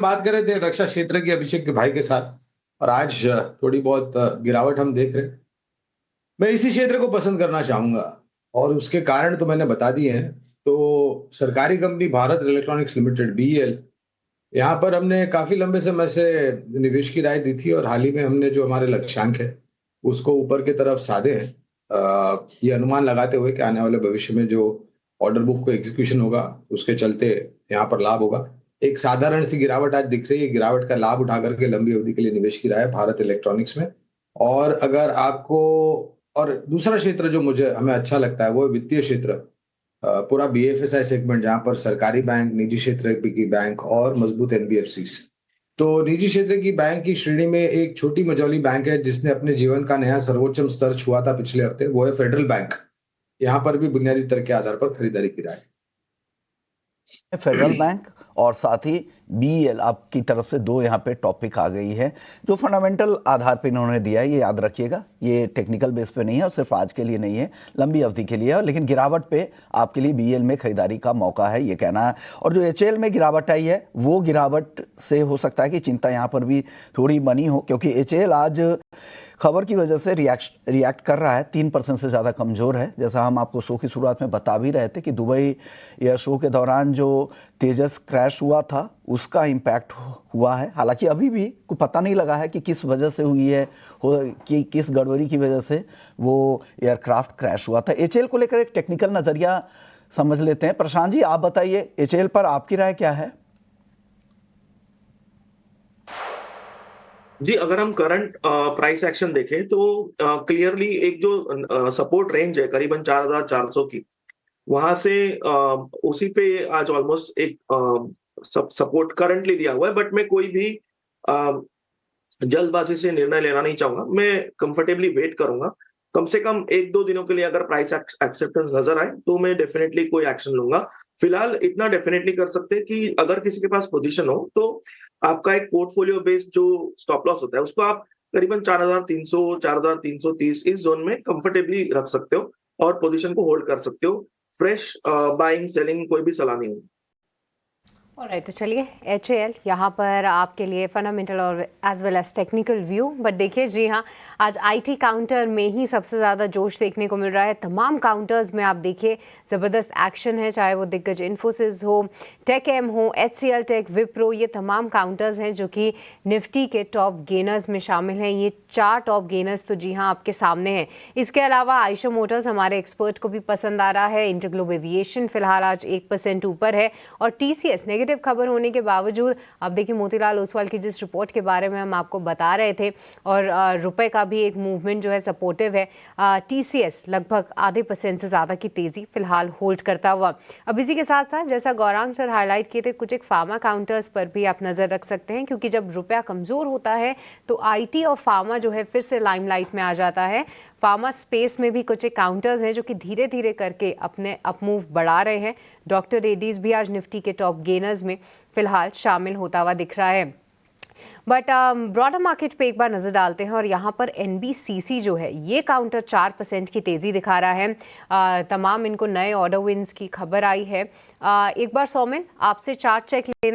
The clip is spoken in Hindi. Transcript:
बात कर रहे थे रक्षा क्षेत्र की अभिषेक के भाई के साथ और आज थोड़ी बहुत गिरावट हम देख रहे हैं। मैं इसी क्षेत्र को पसंद करना चाहूंगा और उसके कारण तो मैंने बता दिए हैं। तो सरकारी company Bharat electronics limited BEL, यहाँ पर हमने काफी लंबे समय से निवेश की राय दी थी और हाल ही में हमने जो हमारे लक्ष्यांक है उसको ऊपर की तरफ साधे हैं। ये अनुमान लगाते हुए कि आने वाले भविष्य में जो ऑर्डर बुक को एग्जीक्यूशन होगा उसके चलते यहाँ पर लाभ होगा। एक साधारण सी गिरावट आज दिख रही है, गिरावट का लाभ उठा करके लंबी अवधि के लिए निवेश की राय है भारत इलेक्ट्रॉनिक्स में। और अगर आपको और दूसरा क्षेत्र जो मुझे हमें अच्छा लगता है वो है वित्तीय क्षेत्र। पूरा बीएफएसआई सेगमेंट जहां पर सरकारी बैंक, निजी क्षेत्र की बैंक और मजबूत एनबीएफसी। तो निजी क्षेत्र की बैंक की श्रेणी में एक छोटी मझौली बैंक है जिसने अपने जीवन का नया सर्वोच्च स्तर छुआ था पिछले हफ्ते, वो है फेडरल बैंक। यहाँ पर भी बुनियादी दर के आधार पर खरीदारी की राय। फेडरल बैंक और साथ ही बीईएल आपकी तरफ से दो यहाँ पे टॉपिक आ गई है जो फंडामेंटल आधार पे इन्होंने दिया है। ये याद रखिएगा, ये टेक्निकल बेस पे नहीं है और सिर्फ आज के लिए नहीं है, लंबी अवधि के लिए है। लेकिन गिरावट पे आपके लिए बीईएल में खरीदारी का मौका है, ये कहना है। और जो एचएएल में गिरावट आई है वो गिरावट से हो सकता है कि चिंता यहाँ पर भी थोड़ी बनी हो, क्योंकि एचएएल आज खबर की वजह से रिएक्ट कर रहा है, 3% से ज़्यादा कमज़ोर है। जैसा हम आपको शो की शुरुआत में बता भी रहे थे कि दुबई एयर शो के दौरान जो तेजस क्रैश हुआ था उसका इम्पैक्ट हुआ है। हालांकि अभी भी कुछ पता नहीं लगा है कि किस वजह से हुई है, कि किस गड़बड़ी की वजह से वो एयरक्राफ्ट क्रैश हुआ था। एचएएल को लेकर एक टेक्निकल नज़रिया समझ लेते हैं। प्रशांत जी, आप बताइए एचएएल पर आपकी राय क्या है? जी, अगर हम करंट प्राइस एक्शन देखें तो क्लियरली एक जो सपोर्ट रेंज है करीबन 4,400 की, वहां से उसी पे आज ऑलमोस्ट एक सपोर्ट करंटली लिया हुआ है। बट मैं कोई भी जल्दबाजी से निर्णय लेना नहीं चाहूंगा, मैं कंफर्टेबली वेट करूंगा। कम से कम 1-2 दिनों के लिए अगर प्राइस एक्सेप्टेंस नजर आए तो मैं डेफिनेटली कोई एक्शन लूंगा। फिलहाल इतना डेफिनेटली कर सकते हैं कि अगर किसी के पास पोजीशन हो तो आपका एक पोर्टफोलियो बेस्ड जो स्टॉप लॉस होता है उसको आप करीबन 4,300 4,330 इस जोन में कंफर्टेबली रख सकते हो और पोजीशन को होल्ड कर सकते हो। फ्रेश बाइंग सेलिंग कोई भी सलाह नहीं होगी। ऑलराइट, तो चलिए एचएएल यहाँ पर आपके लिए फंडामेंटल और as well as technical view. But देखिए, जी हाँ, आज आईटी काउंटर में ही सबसे ज़्यादा जोश देखने को मिल रहा है। तमाम काउंटर्स में आप देखिए ज़बरदस्त एक्शन है, चाहे वो दिग्गज इन्फोसिस हो, टेक-एम हो, एचसीएल टेक, विप्रो, ये तमाम काउंटर्स हैं जो कि निफ्टी के टॉप गेनर्स में शामिल हैं। ये 4 टॉप गेनर्स तो जी हाँ आपके सामने हैं। इसके अलावा आयशा मोटर्स हमारे एक्सपर्ट को भी पसंद आ रहा है। इंटरग्लोब एविएशन फिलहाल आज 1% ऊपर है और टीसीएस नेगेटिव खबर होने के बावजूद, अब देखिए मोतीलाल ओसवाल की जिस रिपोर्ट के बारे में हम आपको बता रहे थे और रुपए का भी एक मूवमेंट जो है सपोर्टिव है। टीसीएस लगभग आधे % से ज़्यादा की तेज़ी फिलहाल होल्ड करता हुआ। अब इसी के साथ साथ जैसा गौरांग सर हाईलाइट किए थे, कुछ एक फार्मा काउंटर्स पर भी आप नज़र रख सकते हैं, क्योंकि जब रुपया कमज़ोर होता है तो आईटी और फार्मा जो है फिर से लाइमलाइट में आ जाता है। फार्मा स्पेस में भी कुछ एक काउंटर्स हैं जो कि धीरे धीरे करके अपने अपमूव बढ़ा रहे हैं। डॉक्टर रेड्डीज भी आज निफ्टी के टॉप गेनर्स में फिलहाल शामिल होता हुआ दिख रहा है। बट ब्रॉडर मार्केट पे एक बार नज़र डालते हैं और यहाँ पर एनबीसीसी जो है ये काउंटर 4% की तेज़ी दिखा रहा है। तमाम इनको नए ऑर्डर विन्स की खबर आई है। एक बार सौमेन आपसे चार्ट चेक लेना